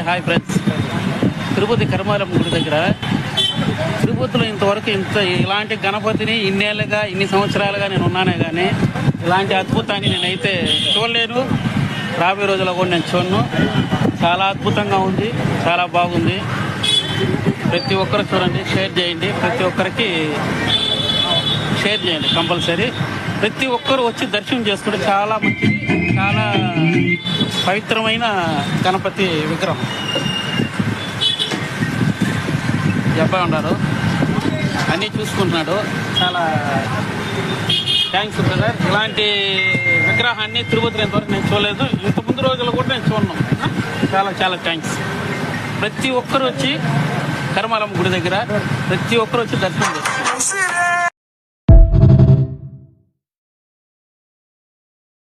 Hi friends. Tirupati కర్మారం గుడి దగ్గర తిరుపతిలో ఇంతవరకు ఇలాంటి గణపతిని ఇన్ని సంవత్సరాలుగా నేను ఉన్నానే కానీ ఇలాంటి అద్భుతాన్ని నేనైతే చూడలేను. రాబోయే రోజుల్లో కూడా నేను చూడను. చాలా అద్భుతంగా ఉంది, చాలా బాగుంది. ప్రతి ఒక్కరు చూడండి, షేర్ చేయండి, ప్రతి ఒక్కరికి షేర్ చేయండి కంపల్సరీ. ప్రతి ఒక్కరు వచ్చి దర్శనం చేసుకుంటే చాలా మంచిది. చాలా పవిత్రమైన గణపతి విగ్రహం. చెప్పా ఉన్నారు, అన్నీ చూసుకుంటున్నాడు. చాలా థ్యాంక్స్ బ్రదర్. ఇలాంటి విగ్రహాన్ని తిరుపతిలో ఇంతవరకు నేను చూడలేదు. ఇంత ముందు రోజుల్లో కూడా నేను చూడను. చాలా చాలా థ్యాంక్స్. ప్రతి ఒక్కరు వచ్చి కర్మారం గుడి దగ్గర ప్రతి ఒక్కరు వచ్చి దర్శనం చేస్తారు.